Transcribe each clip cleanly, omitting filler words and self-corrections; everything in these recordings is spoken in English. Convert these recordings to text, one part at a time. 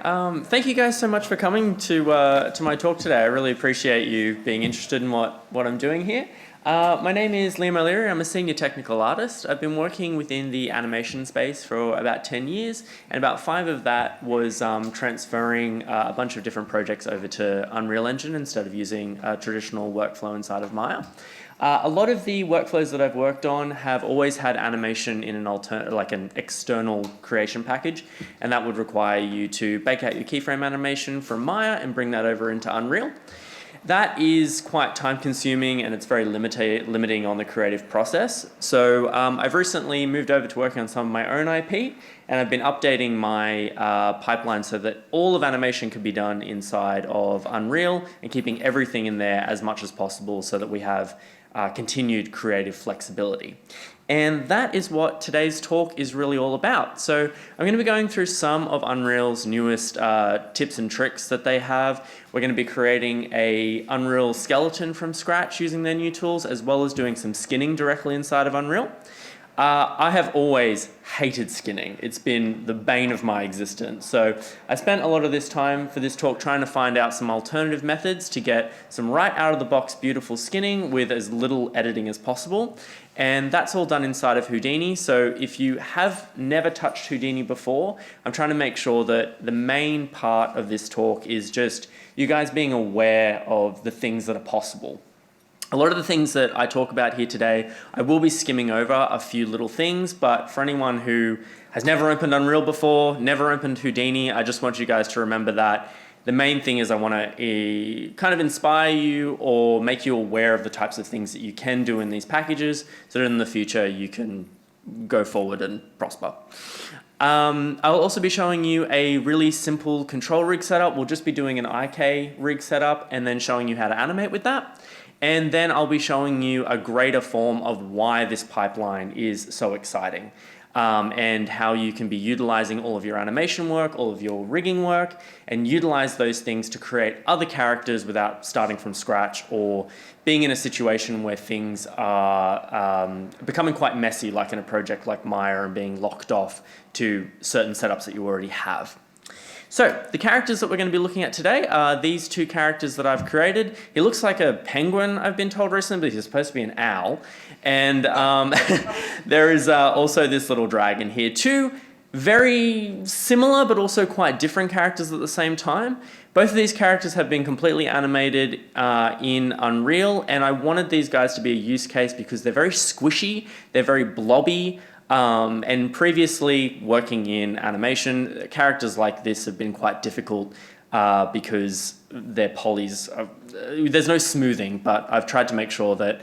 Thank you guys so much for coming to my talk today. I really appreciate you being interested in what I'm doing here. My name is Liam O'Leary. I'm a senior technical artist. I've been working within the animation space for about 10 years, and about 5 of that was transferring a bunch of different projects over to Unreal Engine instead of using a traditional workflow inside of Maya. A lot of the workflows that I've worked on have always had animation in an external creation package, and that would require you to bake out your keyframe animation from Maya and bring that over into Unreal. That is quite time consuming and it's very limiting on the creative process. So I've recently moved over to working on some of my own IP, and I've been updating my pipeline so that all of animation can be done inside of Unreal and keeping everything in there as much as possible so that we have continued creative flexibility. And that is what today's talk is really all about. So I'm going to be going through some of Unreal's newest tips and tricks that they have. We're going to be creating a Unreal skeleton from scratch using their new tools, as well as doing some skinning directly inside of Unreal. I have always hated skinning. It's been the bane of my existence. So I spent a lot of this time for this talk trying to find out some alternative methods to get some right out of the box beautiful skinning with as little editing as possible. And that's all done inside of Houdini. So if you have never touched Houdini before, I'm trying to make sure that the main part of this talk is just you guys being aware of the things that are possible. A lot of the things that I talk about here today, I will be skimming over a few little things, but for anyone who has never opened Unreal before, never opened Houdini, I just want you guys to remember that the main thing is I want to kind of inspire you or make you aware of the types of things that you can do in these packages so that in the future you can go forward and prosper. I'll also be showing you a really simple control rig setup. We'll just be doing an IK rig setup and then showing you how to animate with that. And then I'll be showing you a greater form of why this pipeline is so exciting, and how you can be utilizing all of your animation work, all of your rigging work, and utilize those things to create other characters without starting from scratch or being in a situation where things are becoming quite messy, like in a project like Maya, and being locked off to certain setups that you already have. So the characters that we're going to be looking at today are these 2 characters that I've created. He looks like a penguin, I've been told recently, but he's supposed to be an owl. And there is also this little dragon here. 2 very similar but also quite different characters at the same time. Both of these characters have been completely animated in Unreal, and I wanted these guys to be a use case because they're very squishy, they're very blobby. And previously working in animation, characters like this have been quite difficult because their polys, there's no smoothing, but I've tried to make sure that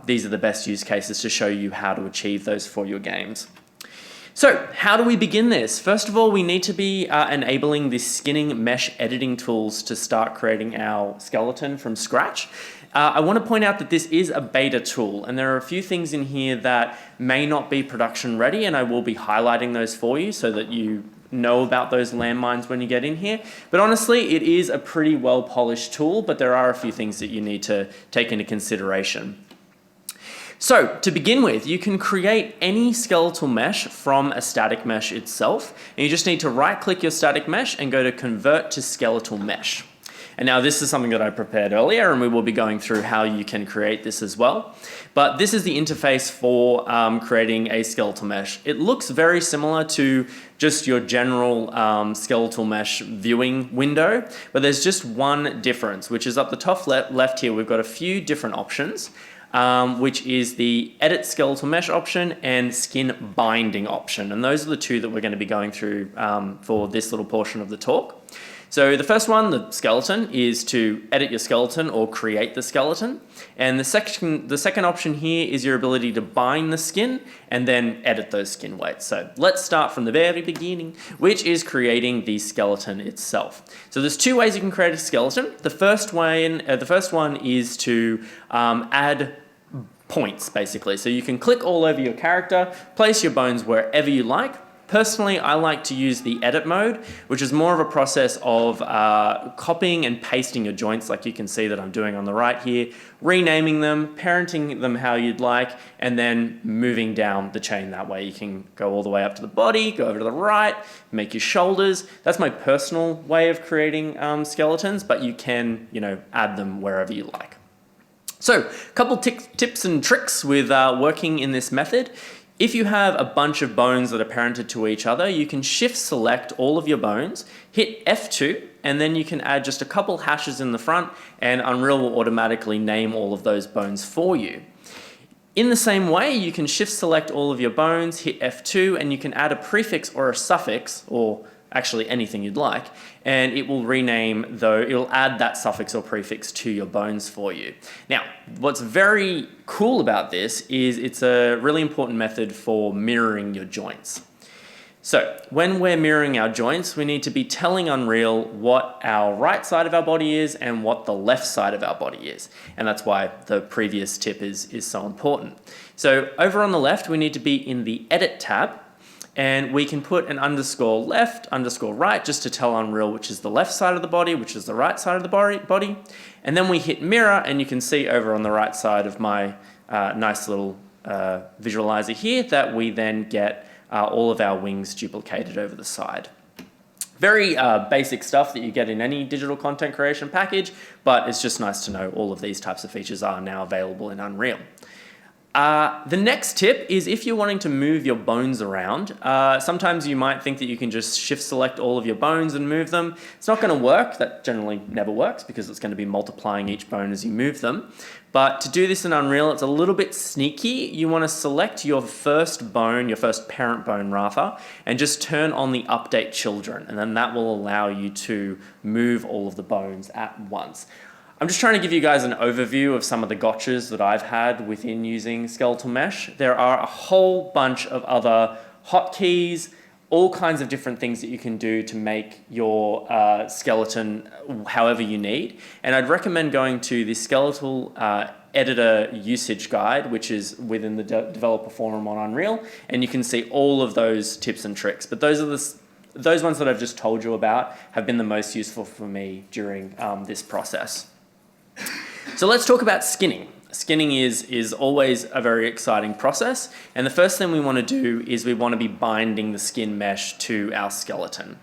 these are the best use cases to show you how to achieve those for your games. So how do we begin this? First of all, we need to be enabling the skinning mesh editing tools to start creating our skeleton from scratch. I want to point out that this is a beta tool, and there are a few things in here that may not be production ready, and I will be highlighting those for you so that you know about those landmines when you get in here. But honestly, it is a pretty well polished tool, but there are a few things that you need to take into consideration. So to begin with, you can create any skeletal mesh from a static mesh itself, and you just need to right click your static mesh and go to convert to skeletal mesh. And now this is something that I prepared earlier, and we will be going through how you can create this as well. But this is the interface for creating a skeletal mesh. It looks very similar to just your general skeletal mesh viewing window, but there's just one difference, which is up the top left here. We've got a few different options, which is the edit skeletal mesh option and skin binding option. And those are the 2 that we're going to be going through for this little portion of the talk. So the first one, the skeleton, is to edit your skeleton or create the skeleton. And the second option here is your ability to bind the skin and then edit those skin weights. So let's start from the very beginning, which is creating the skeleton itself. So there's 2 ways you can create a skeleton. The first one is to add points, basically. So you can click all over your character, place your bones wherever you like, Personally, I like to use the edit mode, which is more of a process of copying and pasting your joints, like you can see that I'm doing on the right here, renaming them, parenting them how you'd like, and then moving down the chain. That way you can go all the way up to the body, go over to the right, make your shoulders. That's my personal way of creating skeletons, but you can, add them wherever you like. So, a couple tips and tricks with working in this method. If you have a bunch of bones that are parented to each other, you can shift select all of your bones, hit F2, and then you can add just a couple hashes in the front, and Unreal will automatically name all of those bones for you. In the same way, you can shift select all of your bones, hit F2, and you can add a prefix or a suffix, or actually anything you'd like, and it will it'll add that suffix or prefix to your bones for you. Now, what's very cool about this is it's a really important method for mirroring your joints. So when we're mirroring our joints, we need to be telling Unreal what our right side of our body is and what the left side of our body is. And that's why the previous tip is so important. So over on the left, we need to be in the Edit tab, and we can put an underscore left, underscore right, just to tell Unreal which is the left side of the body, which is the right side of the body. And then we hit mirror, and you can see over on the right side of my nice little visualizer here that we then get all of our wings duplicated over the side. Very basic stuff that you get in any digital content creation package, but it's just nice to know all of these types of features are now available in Unreal. The next tip is if you're wanting to move your bones around, sometimes you might think that you can just shift select all of your bones and move them. It's not going to work. That generally never works because it's going to be multiplying each bone as you move them. But to do this in Unreal, it's a little bit sneaky. You want to select your first bone, your first parent bone rather, and just turn on the update children, and then that will allow you to move all of the bones at once. I'm just trying to give you guys an overview of some of the gotchas that I've had within using skeletal mesh. There are a whole bunch of other hotkeys, all kinds of different things that you can do to make your skeleton however you need. And I'd recommend going to the skeletal editor usage guide, which is within the developer forum on Unreal, and you can see all of those tips and tricks. But those ones that I've just told you about have been the most useful for me during this process. So let's talk about skinning. Skinning is always a very exciting process, and the first thing we want to do is we want to be binding the skin mesh to our skeleton.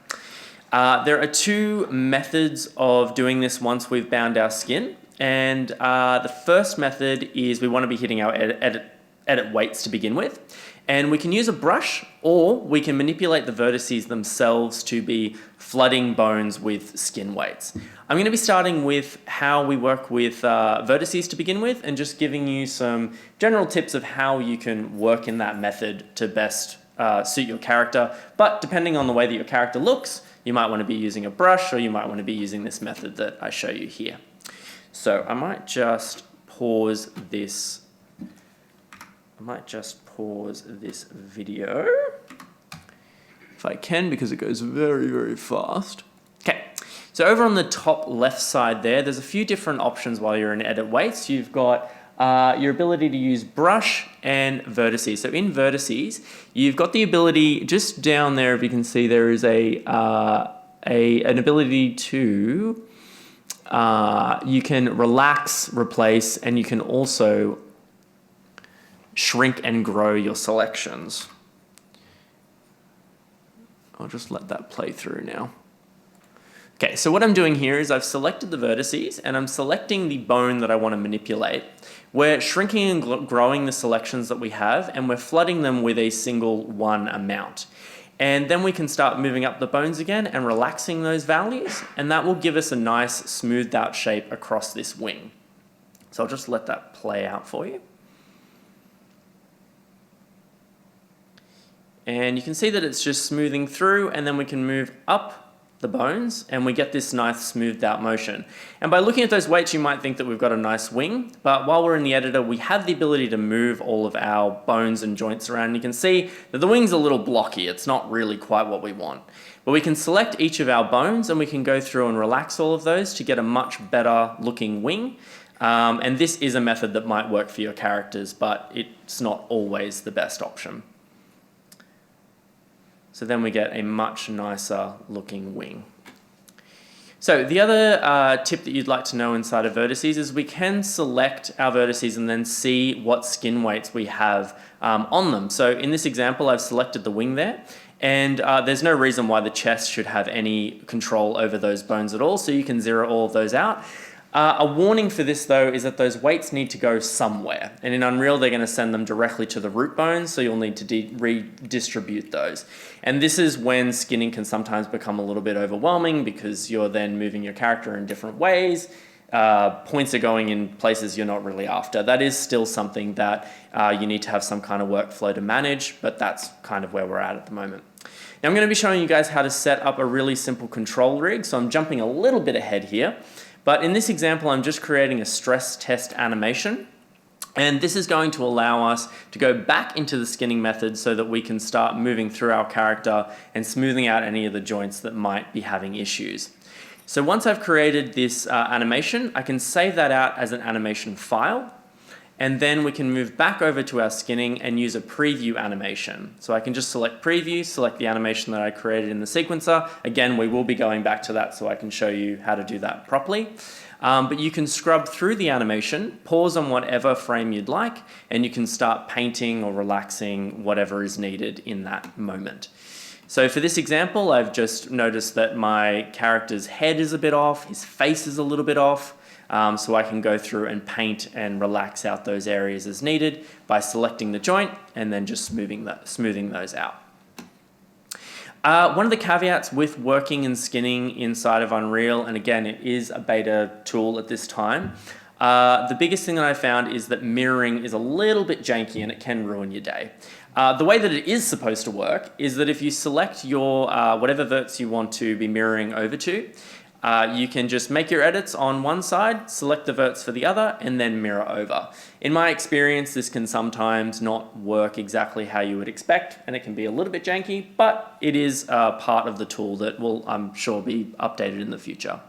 There are two methods of doing this once we've bound our skin, and the first method is we want to be hitting our edit weights to begin with. And we can use a brush, or we can manipulate the vertices themselves to be flooding bones with skin weights. I'm going to be starting with how we work with vertices to begin with, and just giving you some general tips of how you can work in that method to best suit your character. But depending on the way that your character looks, you might want to be using a brush, or you might want to be using this method that I show you here. So I might just pause this. Video if I can, because it goes very, very fast. Okay, so over on the top left side there's a few different options while you're in edit weights. You've got your ability to use brush and vertices. So in vertices, you've got the ability just down there, if you can see, there is an ability to you can relax, replace, and you can also shrink and grow your selections. I'll just let that play through now. Okay, so what I'm doing here is I've selected the vertices, and I'm selecting the bone that I want to manipulate. We're shrinking and growing the selections that we have, and we're flooding them with a single one amount. And then we can start moving up the bones again and relaxing those values, and that will give us a nice smoothed out shape across this wing. So I'll just let that play out for you. And you can see that it's just smoothing through, and then we can move up the bones and we get this nice smoothed out motion. And by looking at those weights, you might think that we've got a nice wing, but while we're in the editor, we have the ability to move all of our bones and joints around. And you can see that the wing's a little blocky. It's not really quite what we want. But we can select each of our bones, and we can go through and relax all of those to get a much better looking wing. And this is a method that might work for your characters, but it's not always the best option. So So then we get a much nicer looking wing. So the other tip that you'd like to know inside of vertices is we can select our vertices and then see what skin weights we have on them. So in this example, I've selected the wing there, and there's no reason why the chest should have any control over those bones at all, so you can zero all of those out. A warning for this though is that those weights need to go somewhere, and in Unreal they're going to send them directly to the root bones, so you'll need to redistribute those. And this is when skinning can sometimes become a little bit overwhelming because you're then moving your character in different ways. Points are going in places you're not really after. That is still something that you need to have some kind of workflow to manage, but that's kind of where we're at the moment. Now I'm going to be showing you guys how to set up a really simple control rig, so I'm jumping a little bit ahead here. But in this example, I'm just creating a stress test animation. And this is going to allow us to go back into the skinning method so that we can start moving through our character and smoothing out any of the joints that might be having issues. So once I've created this animation, I can save that out as an animation file. And then we can move back over to our skinning and use a preview animation. So I can just select preview, select the animation that I created in the sequencer. Again, we will be going back to that so I can show you how to do that properly. But you can scrub through the animation, pause on whatever frame you'd like, and you can start painting or relaxing whatever is needed in that moment. So for this example, I've just noticed that my character's head is a bit off, his face is a little bit off. So I can go through and paint and relax out those areas as needed by selecting the joint and then just smoothing those out. One of the caveats with working and skinning inside of Unreal, and again, it is a beta tool at this time, the biggest thing that I found is that mirroring is a little bit janky and it can ruin your day. The way that it is supposed to work is that if you select your whatever verts you want to be mirroring over to, you can just make your edits on one side, select the verts for the other, and then mirror over. In my experience, this can sometimes not work exactly how you would expect, and it can be a little bit janky, but it is part of the tool that will, I'm sure, be updated in the future.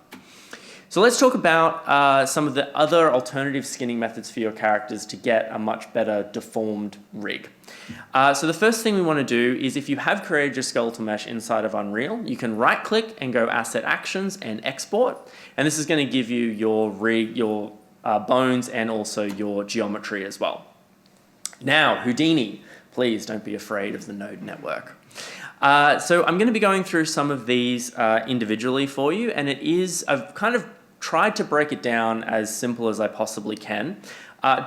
So let's talk about some of the other alternative skinning methods for your characters to get a much better deformed rig. So the first thing we want to do is if you have created your skeletal mesh inside of Unreal, you can right click and go Asset Actions and Export. And this is going to give you your rig, your bones and also your geometry as well. Now, Houdini, please don't be afraid of the node network. So I'm going to be going through some of these individually for you, and I've kind of tried to break it down as simple as I possibly can.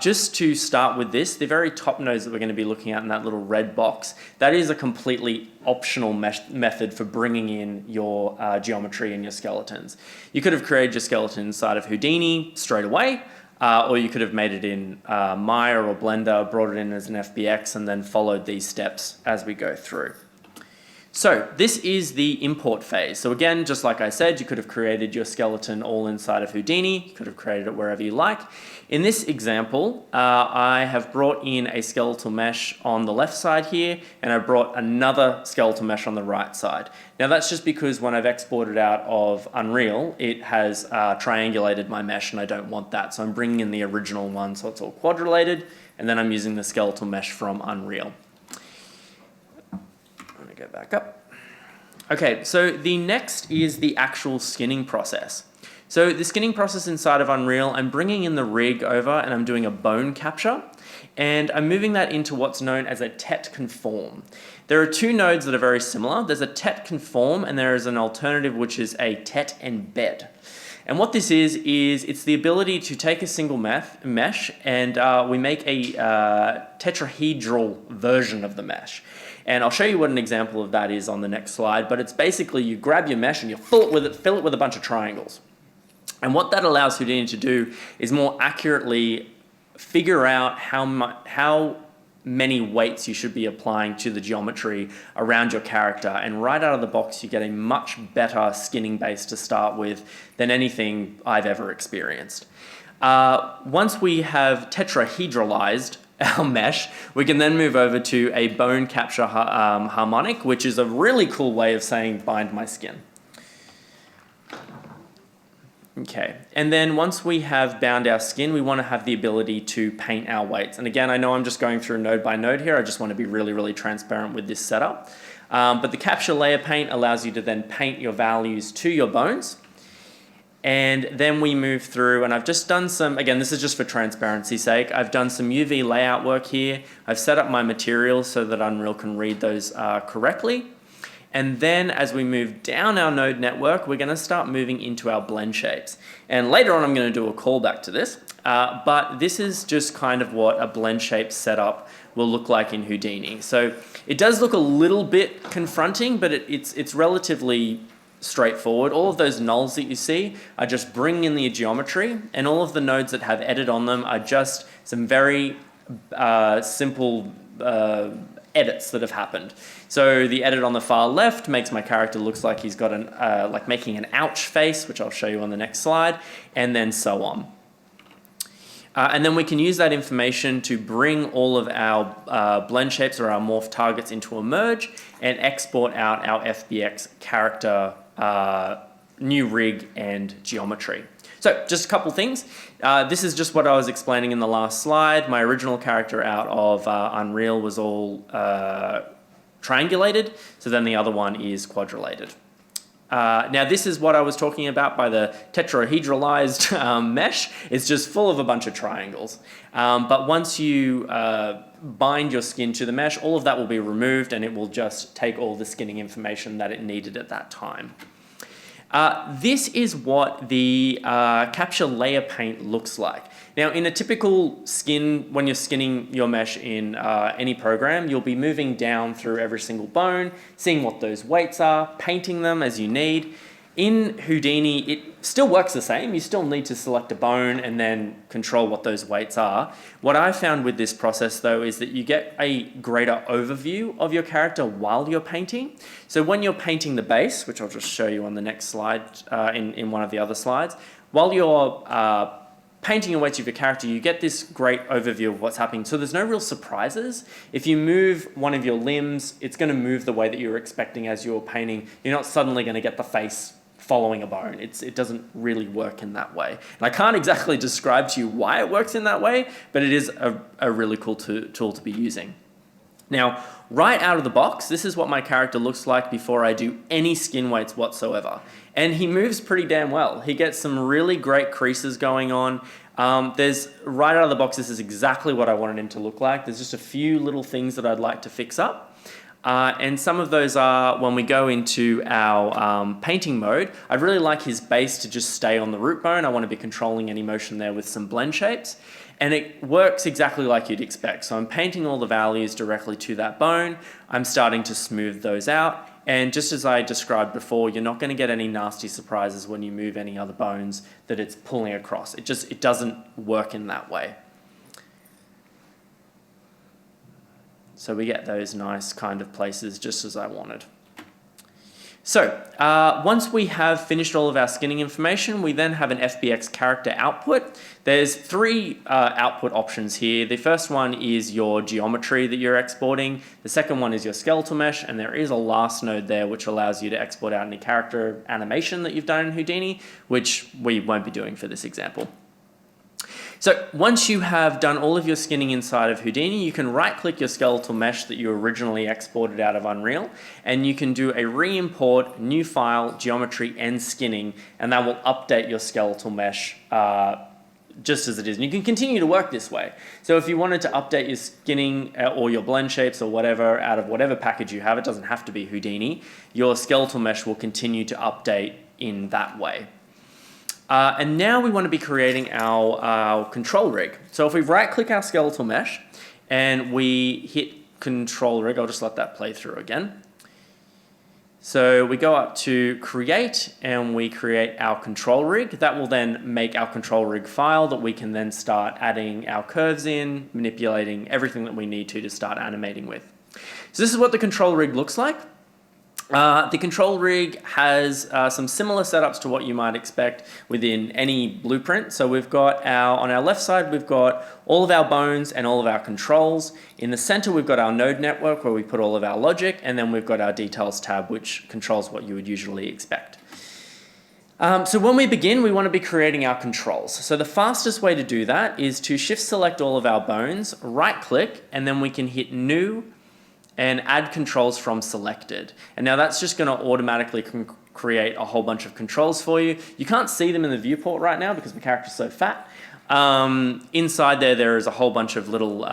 Just to start with this, the very top nodes that we're going to be looking at in that little red box, that is a completely optional method for bringing in your geometry and your skeletons. You could have created your skeleton inside of Houdini straight away, or you could have made it in Maya or Blender, brought it in as an FBX, and then followed these steps as we go through. So this is the import phase. So again, just like I said, you could have created your skeleton all inside of Houdini. You could have created it wherever you like. In this example, I have brought in a skeletal mesh on the left side here, and I brought another skeletal mesh on the right side. Now that's just because when I've exported out of Unreal, it has triangulated my mesh, and I don't want that. So I'm bringing in the original one so it's all quadrulated, and then I'm using the skeletal mesh from Unreal. Go back up. Okay, so the next is the actual skinning process. So the skinning process inside of Unreal, I'm bringing in the rig over and I'm doing a bone capture, and I'm moving that into what's known as a tet conform. There are two nodes that are very similar. There's a tet conform and there is an alternative which is a tet embed. And what this is it's the ability to take a single mesh and we make a tetrahedral version of the mesh. And I'll show you what an example of that is on the next slide, but it's basically you grab your mesh and you fill it with a bunch of triangles. And what that allows Houdini to do is more accurately figure out how many weights you should be applying to the geometry around your character. And right out of the box, you get a much better skinning base to start with than anything I've ever experienced. Once we have tetrahedralized our mesh, we can then move over to a bone capture harmonic, which is a really cool way of saying bind my skin. Okay, and then once we have bound our skin, we want to have the ability to paint our weights. And again, I know I'm just going through node by node here. I just want to be really, really transparent with this setup. But the capture layer paint allows you to then paint your values to your bones. And then we move through, and I've just done some, again, this is just for transparency's sake, I've done some UV layout work here. I've set up my materials so that Unreal can read those correctly. And then as we move down our node network, we're going to start moving into our blend shapes. And later on, I'm going to do a callback to this. But this is just kind of what a blend shape setup will look like in Houdini. So it does look a little bit confronting, but it's relatively straightforward. All of those nulls that you see are just bringing in the geometry, and all of the nodes that have edit on them are just some very simple edits that have happened. So the edit on the far left makes my character looks like he's got an like making an ouch face, which I'll show you on the next slide, and then so on. And then we can use that information to bring all of our blend shapes or our morph targets into a merge and export out our FBX character, new rig, and geometry. So just a couple things. This is just what I was explaining in the last slide. My original character out of Unreal was all triangulated, so then the other one is quadrilated. Now this is what I was talking about by the tetrahedralized mesh. It's just full of a bunch of triangles. But once you bind your skin to the mesh, all of that will be removed and it will just take all the skinning information that it needed at that time. This is what the capture layer paint looks like. Now in a typical skin, when you're skinning your mesh in any program, you'll be moving down through every single bone, seeing what those weights are, painting them as you need. In Houdini, it still works the same. You still need to select a bone and then control what those weights are. What I found with this process though is that you get a greater overview of your character while you're painting. So when you're painting the base, which I'll just show you on the next slide in one of the other slides, while you're painting your weights of your character, you get this great overview of what's happening. So there's no real surprises. If you move one of your limbs, it's going to move the way that you're expecting as you're painting. You're not suddenly going to get the face following a bone. It doesn't really work in that way. And I can't exactly describe to you why it works in that way, but it is a really cool tool to be using. Now, right out of the box, this is what my character looks like before I do any skin weights whatsoever. And he moves pretty damn well. He gets some really great creases going on. There's right out of the box, this is exactly what I wanted him to look like. There's just a few little things that I'd like to fix up. And some of those are when we go into our painting mode, I'd really like his base to just stay on the root bone. I want to be controlling any motion there with some blend shapes. And it works exactly like you'd expect. So I'm painting all the values directly to that bone. I'm starting to smooth those out. And just as I described before, you're not going to get any nasty surprises when you move any other bones that it's pulling across. It doesn't work in that way. So we get those nice kind of places just as I wanted. So once we have finished all of our skinning information, we then have an FBX character output. There's three output options here. The first one is your geometry that you're exporting. The second one is your skeletal mesh, and there is a last node there which allows you to export out any character animation that you've done in Houdini, which we won't be doing for this example. So once you have done all of your skinning inside of Houdini, you can right-click your skeletal mesh that you originally exported out of Unreal, and you can do a re-import, new file, geometry, and skinning, and that will update your skeletal mesh just as it is. And you can continue to work this way. So if you wanted to update your skinning or your blend shapes or whatever out of whatever package you have, it doesn't have to be Houdini, your skeletal mesh will continue to update in that way. And now we want to be creating our control rig. So if we right-click our skeletal mesh and we hit control rig, I'll just let that play through again. So we go up to create and we create our control rig. That will then make our control rig file that we can then start adding our curves in, manipulating everything that we need to start animating with. So this is what the control rig looks like. The control rig has some similar setups to what you might expect within any blueprint. So we've got on our left side, we've got all of our bones and all of our controls. In the center, we've got our node network where we put all of our logic, and then we've got our details tab, which controls what you would usually expect. So when we begin, we want to be creating our controls. So the fastest way to do that is to shift select all of our bones, right click, and then we can hit new, and add controls from selected. And now that's just going to automatically create a whole bunch of controls for you. You can't see them in the viewport right now because my character's so fat. Inside there is a whole bunch of little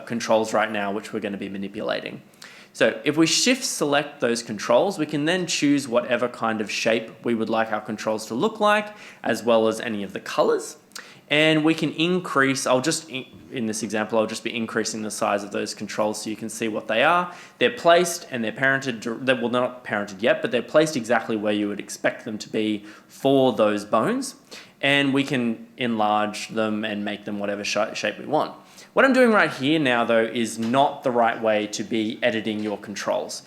controls right now which we're going to be manipulating. So if we shift select those controls, we can then choose whatever kind of shape we would like our controls to look like, as well as any of the colors. And we can increase, in this example, I'll just be increasing the size of those controls so you can see what they are. They're placed and they're parented, well, they're not parented yet, but they're placed exactly where you would expect them to be for those bones. And we can enlarge them and make them whatever shape we want. What I'm doing right here now, though, is not the right way to be editing your controls.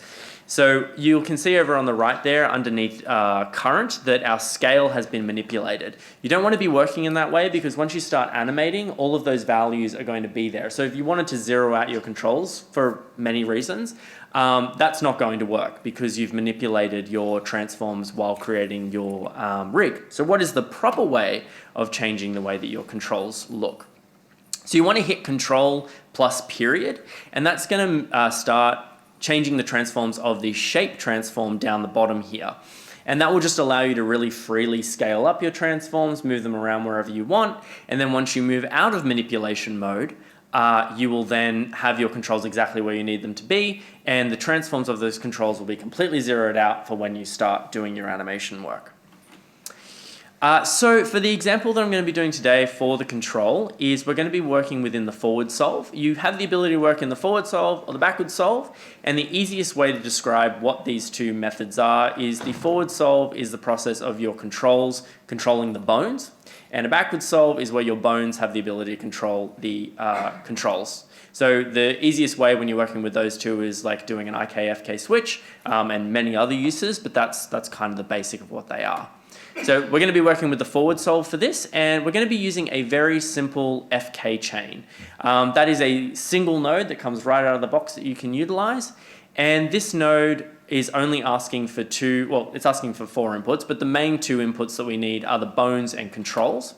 So you can see over on the right there underneath current that our scale has been manipulated. You don't want to be working in that way because once you start animating, all of those values are going to be there. So if you wanted to zero out your controls for many reasons, that's not going to work because you've manipulated your transforms while creating your rig. So what is the proper way of changing the way that your controls look? So you want to hit Control plus period, and that's going to start changing the transforms of the shape transform down the bottom here. And that will just allow you to really freely scale up your transforms, move them around wherever you want. And then once you move out of manipulation mode, you will then have your controls exactly where you need them to be. And the transforms of those controls will be completely zeroed out for when you start doing your animation work. So for the example that I'm going to be doing today for the control is we're going to be working within the forward solve. You have the ability to work in the forward solve or the backward solve, and the easiest way to describe what these two methods are is the forward solve is the process of your controls controlling the bones, and a backward solve is where your bones have the ability to control the controls. So the easiest way when you're working with those two is like doing an IK-FK switch and many other uses, but that's kind of the basic of what they are. So we're going to be working with the forward solve for this, and we're going to be using a very simple FK chain. That is a single node that comes right out of the box that you can utilize, and this node is only asking for it's asking for 4 inputs, but the main 2 inputs that we need are the bones and controls.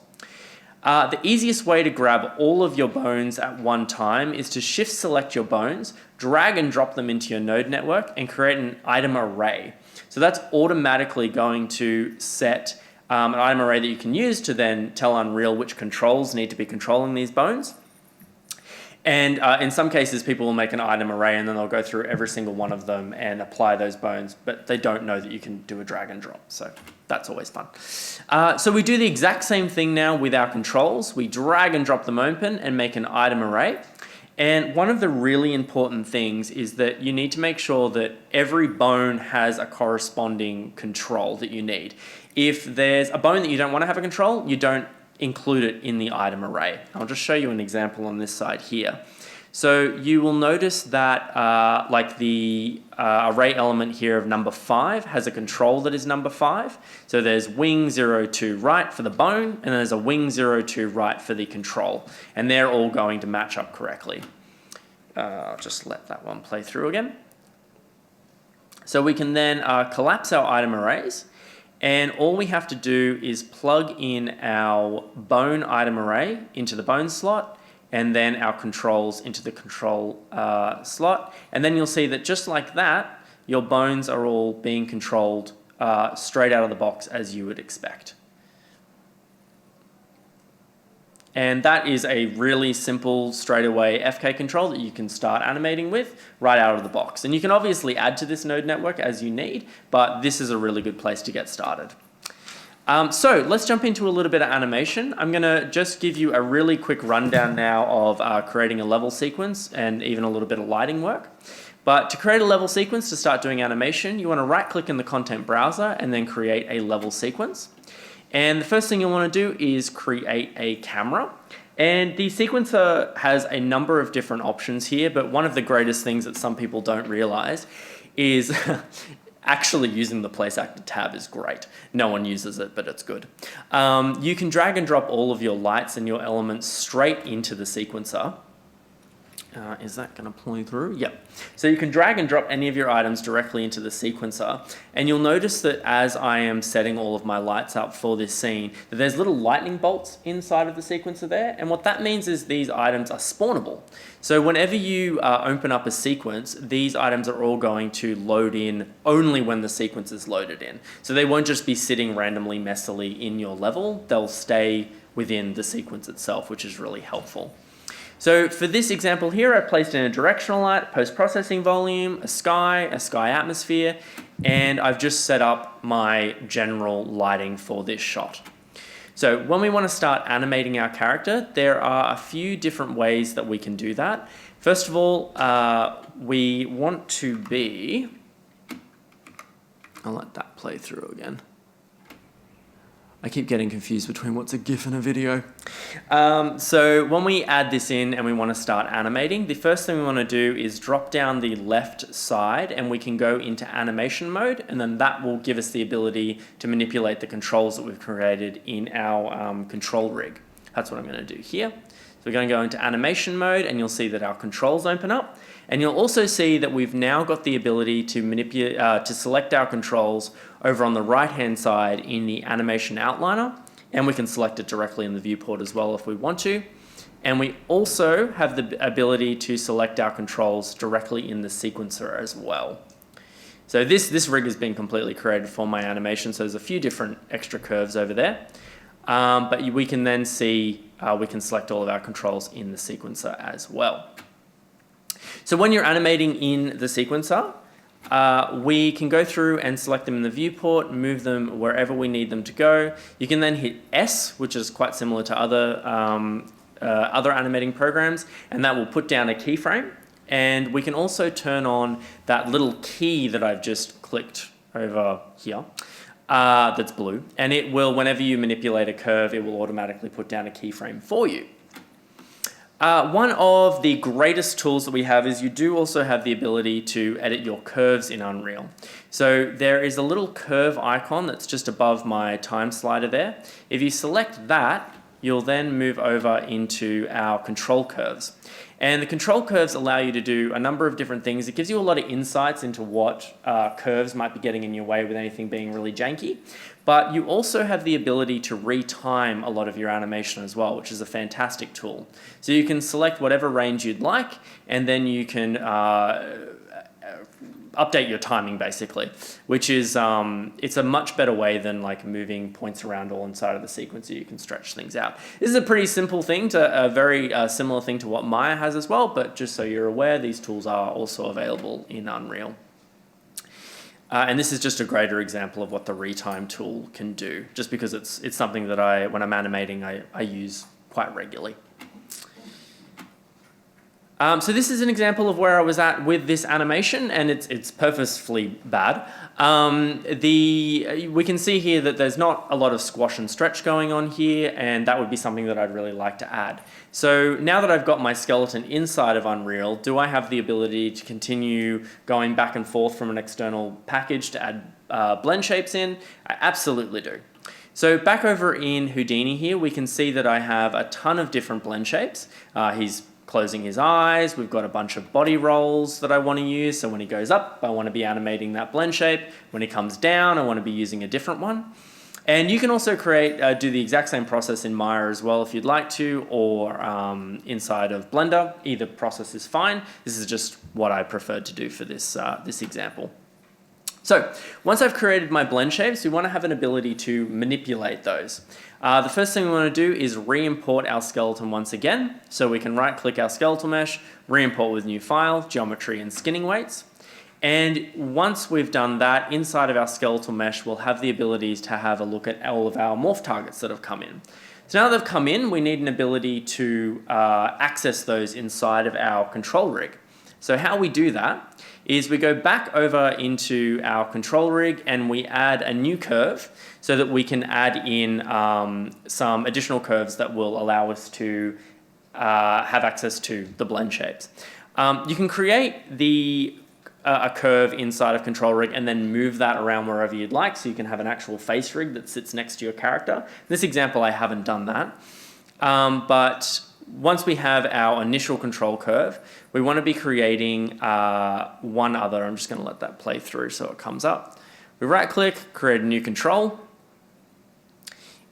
The easiest way to grab all of your bones at one time is to shift select your bones, drag and drop them into your node network, and create an item array. So that's automatically going to set an item array that you can use to then tell Unreal which controls need to be controlling these bones. And in some cases, people will make an item array and then they'll go through every single one of them and apply those bones, but they don't know that you can do a drag and drop. So that's always fun. So we do the exact same thing now with our controls. We drag and drop them open and make an item array. And one of the really important things is that you need to make sure that every bone has a corresponding control that you need. If there's a bone that you don't want to have a control, you don't include it in the item array. I'll just show you an example on this side here. So you will notice that like the array element here of number 5 has a control that is number 5. So there's wing 02 right for the bone, and there's a wing 02 right for the control. And they're all going to match up correctly. I'll just let that one play through again. So we can then collapse our item arrays, and all we have to do is plug in our bone item array into the bone slot, and then our controls into the control slot. And then you'll see that just like that, your bones are all being controlled straight out of the box as you would expect. And that is a really simple straightaway FK control that you can start animating with right out of the box. And you can obviously add to this node network as you need, but this is a really good place to get started. So let's jump into a little bit of animation. I'm going to just give you a really quick rundown now of creating a level sequence and even a little bit of lighting work. But to create a level sequence to start doing animation, you want to right click in the content browser and then create a level sequence. And the first thing you want to do is create a camera. And the sequencer has a number of different options here, but one of the greatest things that some people don't realize is actually using the place actor tab is great. No one uses it, but it's good. You can drag and drop all of your lights and your elements straight into the sequencer. Is that going to play through? Yep. So you can drag and drop any of your items directly into the sequencer, and you'll notice that as I am setting all of my lights up for this scene, that there's little lightning bolts inside of the sequencer there, and what that means is these items are spawnable. So whenever you open up a sequence, these items are all going to load in only when the sequence is loaded in. So they won't just be sitting randomly messily in your level, they'll stay within the sequence itself, which is really helpful. So for this example here, I placed in a directional light, post-processing volume, a sky atmosphere, and I've just set up my general lighting for this shot. So when we want to start animating our character, there are a few different ways that we can do that. First of all, we want to be... I'll let that play through again. I keep getting confused between what's a GIF and a video. So when we add this in and we want to start animating, the first thing we want to do is drop down the left side and we can go into animation mode, and then that will give us the ability to manipulate the controls that we've created in our control rig. That's what I'm going to do here. So we're going to go into animation mode and you'll see that our controls open up. And you'll also see that we've now got the ability to manipulate, to select our controls over on the right-hand side in the animation outliner, and we can select it directly in the viewport as well if we want to. And we also have the ability to select our controls directly in the sequencer as well. So this rig has been completely created for my animation, so there's a few different extra curves over there. But we can then see, we can select all of our controls in the sequencer as well. So when you're animating in the sequencer, we can go through and select them in the viewport, move them wherever we need them to go. You can then hit S, which is quite similar to other animating programs, and that will put down a keyframe. And we can also turn on that little key that I've just clicked over here, that's blue, and it will, whenever you manipulate a curve, it will automatically put down a keyframe for you. One of the greatest tools that we have is you do also have the ability to edit your curves in Unreal. So there is a little curve icon that's just above my time slider there. If you select that, you'll then move over into our control curves. And the control curves allow you to do a number of different things. It gives you a lot of insights into what curves might be getting in your way with anything being really janky. But you also have the ability to retime a lot of your animation as well, which is a fantastic tool. So you can select whatever range you'd like, and then you can update your timing basically, which is, it's a much better way than like moving points around all inside of the sequence so you can stretch things out. This is a pretty simple thing, a very similar thing to what Maya has as well, but just so you're aware, these tools are also available in Unreal. And this is just a greater example of what the retime tool can do, just because it's something that when I'm animating, I use quite regularly. So this is an example of where I was at with this animation, and it's purposefully bad. We can see here that there's not a lot of squash and stretch going on here, and that would be something that I'd really like to add. So now that I've got my skeleton inside of Unreal, do I have the ability to continue going back and forth from an external package to add blend shapes in? I absolutely do. So back over in Houdini here, we can see that I have a ton of different blend shapes. He's closing his eyes, we've got a bunch of body rolls that I want to use, so when he goes up, I want to be animating that blend shape. When he comes down, I want to be using a different one. And you can also do the exact same process in Maya as well if you'd like to, or inside of Blender. Either process is fine. This is just what I preferred to do for this example. So once I've created my blend shapes, we want to have an ability to manipulate those. The first thing we want to do is re-import our skeleton once again. So we can right-click our skeletal mesh, re-import with new file, geometry and skinning weights. And once we've done that, inside of our skeletal mesh, we'll have the abilities to have a look at all of our morph targets that have come in. So now that they've come in, we need an ability to access those inside of our control rig. So how we do that is we go back over into our control rig and we add a new curve so that we can add in some additional curves that will allow us to have access to the blend shapes. You can create a curve inside of control rig and then move that around wherever you'd like, so you can have an actual face rig that sits next to your character. In this example, I haven't done that. But once we have our initial control curve, we want to be creating one other. I'm just going to let that play through so it comes up. We right click, create a new control,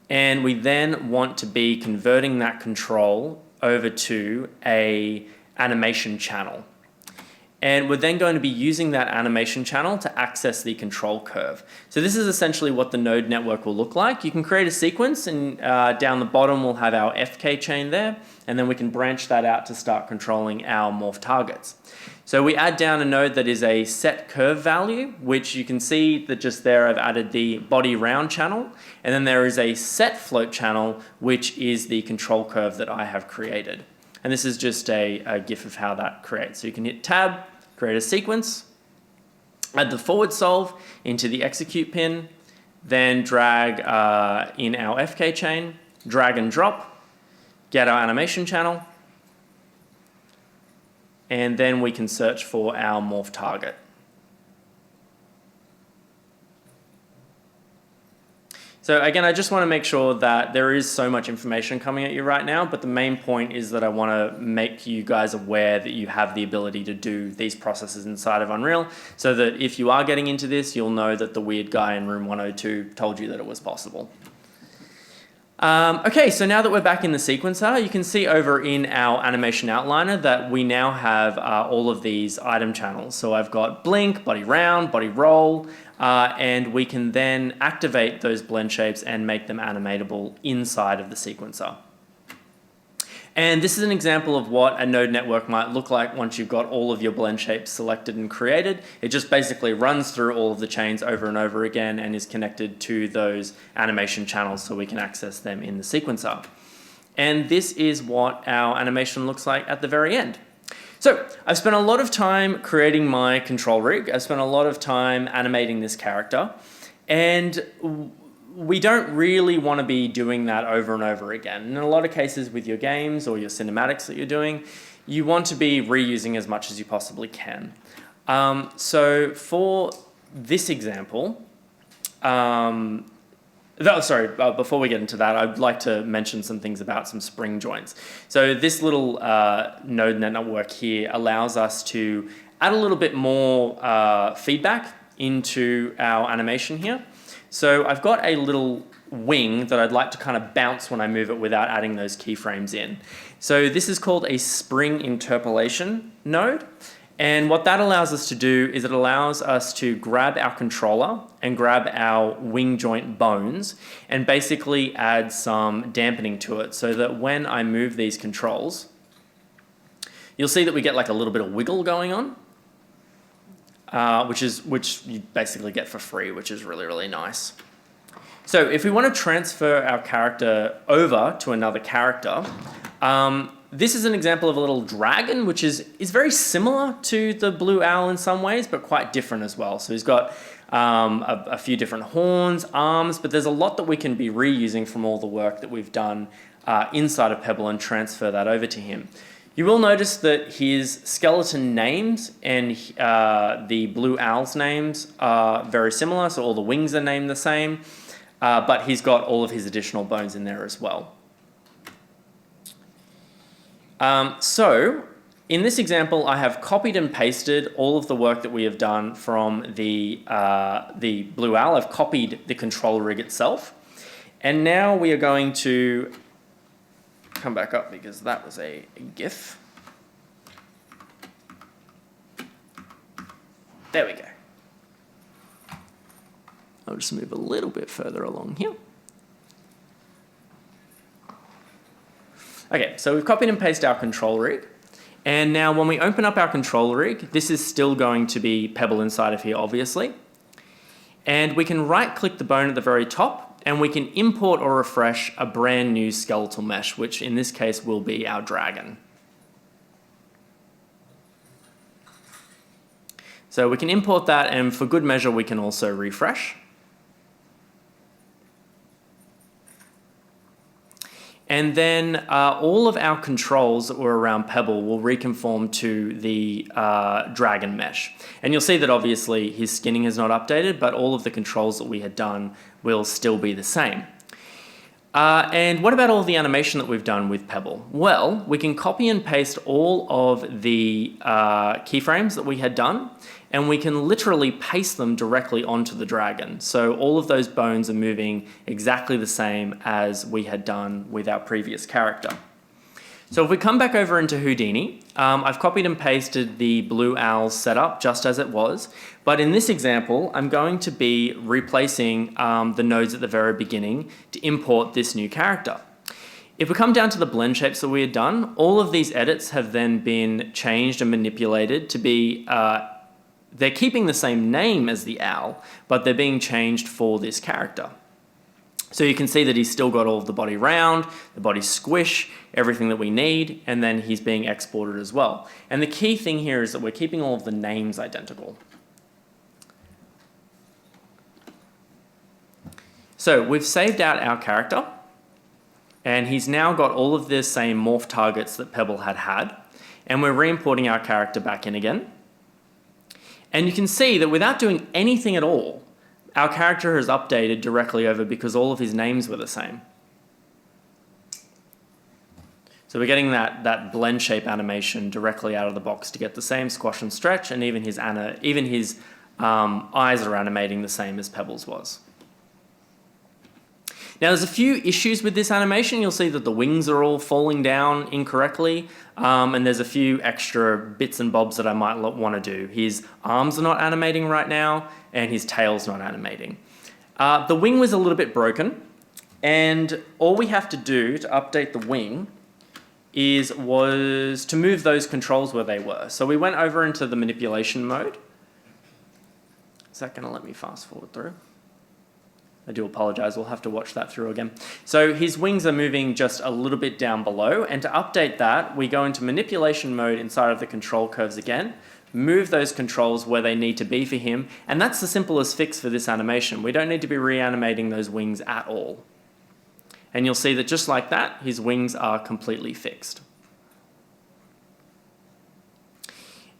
and we then want to be converting that control over to a animation channel. And we're then going to be using that animation channel to access the control curve. So this is essentially what the node network will look like. You can create a sequence, and down the bottom we'll have our FK chain there, and then we can branch that out to start controlling our morph targets. So we add down a node that is a set curve value, which you can see that just there I've added the body round channel, and then there is a set float channel, which is the control curve that I have created. And this is just a GIF of how that creates. So you can hit tab, create a sequence, add the forward solve into the execute pin, then drag in our FK chain, drag and drop, get our animation channel, and then we can search for our morph target. So again, I just want to make sure that there is so much information coming at you right now, but the main point is that I want to make you guys aware that you have the ability to do these processes inside of Unreal, so that if you are getting into this, you'll know that the weird guy in room 102 told you that it was possible. Okay, so now that we're back in the sequencer, you can see over in our animation outliner that we now have all of these item channels. So I've got blink, body round, body roll, and we can then activate those blend shapes and make them animatable inside of the sequencer. And this is an example of what a node network might look like once you've got all of your blend shapes selected and created. It just basically runs through all of the chains over and over again and is connected to those animation channels so we can access them in the sequencer. And this is what our animation looks like at the very end. So I've spent a lot of time creating my control rig. I've spent a lot of time animating this character, and we don't really want to be doing that over and over again. In a lot of cases with your games or your cinematics that you're doing, you want to be reusing as much as you possibly can. So for this example, before we get into that, I'd like to mention some things about some spring joints. So this little node network here allows us to add a little bit more feedback into our animation here. So I've got a little wing that I'd like to kind of bounce when I move it without adding those keyframes in. So this is called a spring interpolation node. And what that allows us to do is it allows us to grab our controller and grab our wing joint bones and basically add some dampening to it so that when I move these controls, you'll see that we get like a little bit of wiggle going on. Which you basically get for free, which is really, really nice. So if we want to transfer our character over to another character, this is an example of a little dragon, which is very similar to the blue owl in some ways, but quite different as well. So he's got a few different horns, arms, but there's a lot that we can be reusing from all the work that we've done inside of Pebble and transfer that over to him. You will notice that his skeleton names and the blue owl's names are very similar, so all the wings are named the same, but he's got all of his additional bones in there as well. So in this example, I have copied and pasted all of the work that we have done from the blue owl. I've copied the control rig itself, and now we are going to come back up because that was a GIF. There we go. I'll just move a little bit further along here. Okay, so we've copied and pasted our control rig. And now when we open up our control rig, this is still going to be Pebble inside of here, obviously. And we can right-click the bone at the very top, and we can import or refresh a brand new skeletal mesh, which in this case will be our dragon. So we can import that, and for good measure, we can also refresh. And then all of our controls that were around Pebble will reconform to the dragon mesh. And you'll see that obviously his skinning is not updated, but all of the controls that we had done will still be the same. And what about all the animation that we've done with Pebble? Well, we can copy and paste all of the keyframes that we had done, and we can literally paste them directly onto the dragon. So all of those bones are moving exactly the same as we had done with our previous character. So if we come back over into Houdini, I've copied and pasted the blue owl setup just as it was, but in this example, I'm going to be replacing the nodes at the very beginning to import this new character. If we come down to the blend shapes that we had done, all of these edits have then been changed and manipulated to be, they're keeping the same name as the owl, but they're being changed for this character. So you can see that he's still got all of the body round, the body squish, everything that we need, and then he's being exported as well. And the key thing here is that we're keeping all of the names identical. So we've saved out our character, and he's now got all of the same morph targets that Pebble had, and we're re-importing our character back in again. And you can see that without doing anything at all, our character has updated directly over because all of his names were the same. So we're getting that blend shape animation directly out of the box to get the same squash and stretch, and even his eyes are animating the same as Pebble's was. Now there's a few issues with this animation. You'll see that the wings are all falling down incorrectly, and there's a few extra bits and bobs that I might want to do. His arms are not animating right now, and his tail's not animating. The wing was a little bit broken, and all we have to do to update the wing was to move those controls where they were. So we went over into the manipulation mode. Is that going to let me fast forward through? I do apologize, we'll have to watch that through again. So his wings are moving just a little bit down below, and to update that, we go into manipulation mode inside of the control curves again, move those controls where they need to be for him, and that's the simplest fix for this animation. We don't need to be reanimating those wings at all. And you'll see that just like that, his wings are completely fixed.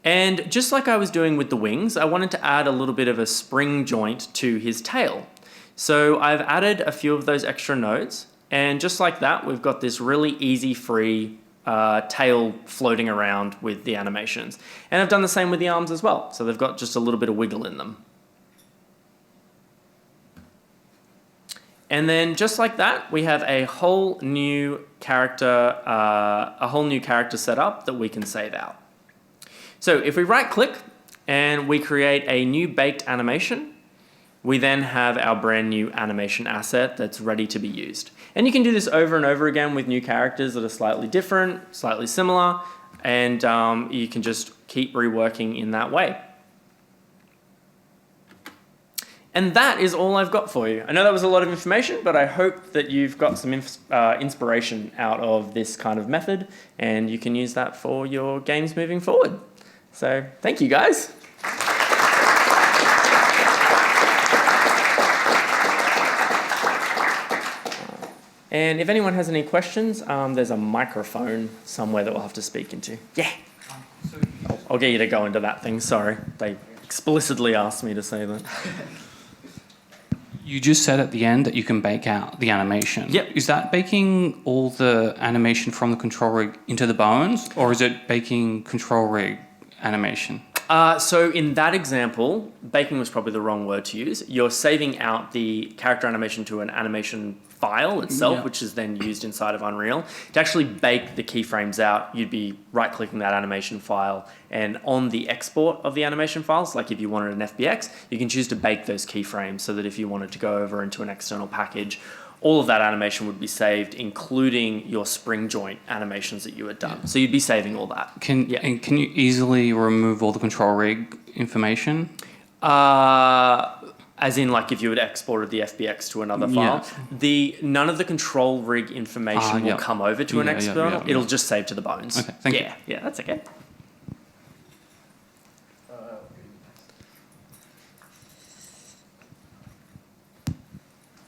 And just like I was doing with the wings, I wanted to add a little bit of a spring joint to his tail. So I've added a few of those extra nodes, and just like that, we've got this really easy, free tail floating around with the animations. And I've done the same with the arms as well, so they've got just a little bit of wiggle in them. And then just like that, we have a whole new character set up that we can save out. So if we right click and we create a new baked animation, we then have our brand new animation asset that's ready to be used. And you can do this over and over again with new characters that are slightly different, slightly similar, and you can just keep reworking in that way. And that is all I've got for you. I know that was a lot of information, but I hope that you've got some inspiration out of this kind of method, and you can use that for your games moving forward. So thank you, guys. And if anyone has any questions, there's a microphone somewhere that we'll have to speak into. Yeah. I'll get you to go into that thing, sorry. They explicitly asked me to say that. You just said at the end that you can bake out the animation. Yep. Is that baking all the animation from the control rig into the bones, or is it baking control rig animation? So in that example, baking was probably the wrong word to use. You're saving out the character animation to an animation file itself, which is then used inside of Unreal. To actually bake the keyframes out, you'd be right-clicking that animation file, and on the export of the animation files, like if you wanted an FBX, you can choose to bake those keyframes so that if you wanted to go over into an external package, all of that animation would be saved, including your spring joint animations that you had done. Yeah. So you'd be saving all that. And can you easily remove all the control rig information? As in, like, if you had exported the FBX to another file, none of the control rig information will come over to an external. It'll just save to the bones. Okay, thank you. Yeah, that's okay.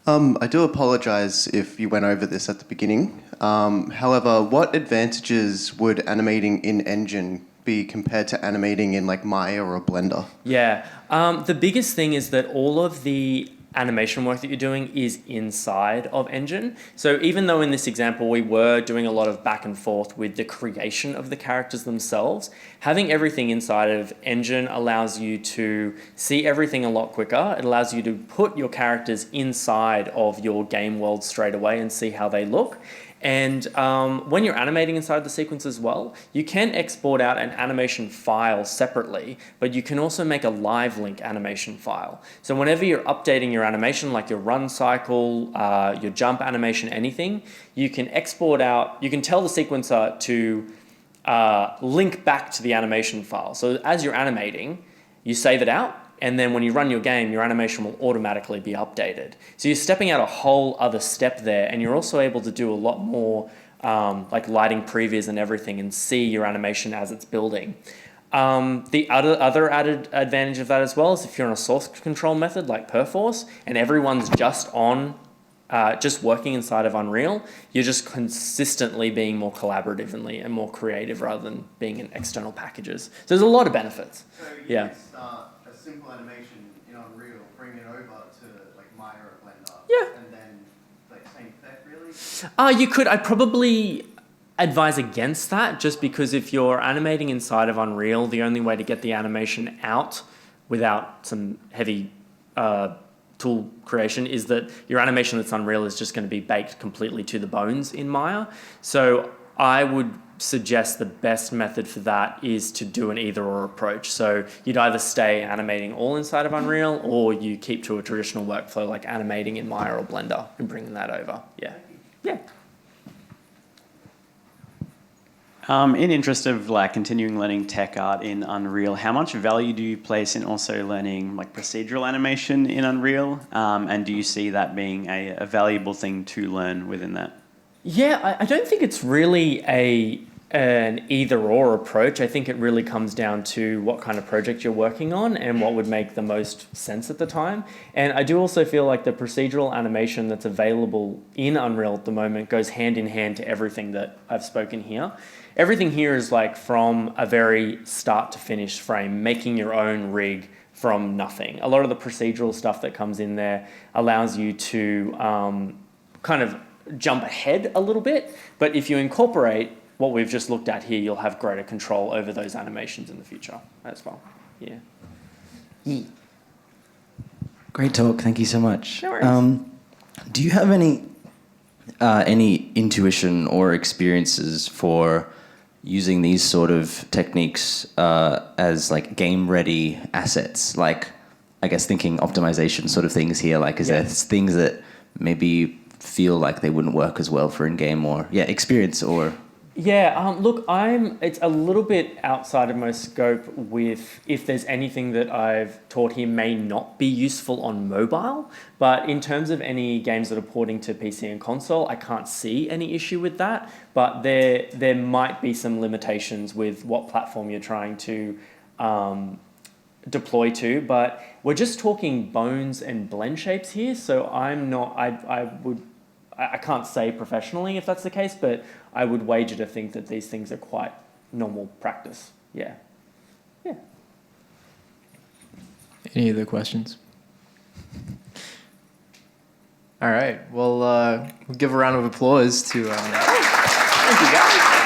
I do apologize if you went over this at the beginning. However, what advantages would animating in Engine be compared to animating in like Maya or a Blender? Yeah, the biggest thing is that all of the animation work that you're doing is inside of Engine. So even though in this example we were doing a lot of back and forth with the creation of the characters themselves, having everything inside of Engine allows you to see everything a lot quicker. It allows you to put your characters inside of your game world straight away and see how they look. And when you're animating inside the sequence as well, you can export out an animation file separately, but you can also make a live link animation file. So whenever you're updating your animation, like your run cycle, your jump animation, anything, you can export out, you can tell the sequencer to link back to the animation file. So as you're animating, you save it out, and then when you run your game, your animation will automatically be updated. So you're stepping out a whole other step there, and you're also able to do a lot more like lighting previews and everything and see your animation as it's building. The other added advantage of that as well is if you're on a source control method like Perforce and everyone's just on just working inside of Unreal, you're just consistently being more collaborative and more creative rather than being in external packages. So there's a lot of benefits. So yeah. Start a simple animation in Unreal, bring it over to like Maya or Blender, Yeah. and then like same effect really? You could. I'd probably advise against that, just because if you're animating inside of Unreal, the only way to get the animation out without some heavy tool creation is that your animation that's Unreal is just going to be baked completely to the bones in Maya. So I would suggest the best method for that is to do an either or approach. So you'd either stay animating all inside of Unreal, or you keep to a traditional workflow like animating in Maya or Blender and bringing that over. Yeah. Yeah. In interest of like continuing learning tech art in Unreal, how much value do you place in also learning like procedural animation in Unreal? And do you see that being a valuable thing to learn within that? Yeah, I don't think it's really an either or approach. I think it really comes down to what kind of project you're working on and what would make the most sense at the time. And I do also feel like the procedural animation that's available in Unreal at the moment goes hand in hand to everything that I've spoken here. Everything here is like from a very start to finish frame, making your own rig from nothing. A lot of the procedural stuff that comes in there allows you to kind of jump ahead a little bit, but if you incorporate what we've just looked at here, you'll have greater control over those animations in the future as well. Yeah. Great talk. Thank you so much. No worries. Do you have any intuition or experiences for using these sort of techniques as like game-ready assets? Like, I guess thinking optimization sort of things here. Like, is there things that maybe feel like they wouldn't work as well for in-game, or experience or... Yeah, look, it's a little bit outside of my scope with if there's anything that I've taught here may not be useful on mobile, but in terms of any games that are porting to PC and console, I can't see any issue with that, but there might be some limitations with what platform you're trying to deploy to, but we're just talking bones and blend shapes here, so I can't say professionally if that's the case, but I would wager to think that these things are quite normal practice. Yeah. Yeah. Any other questions? All right. Well, we'll give a round of applause to... Thank you, guys.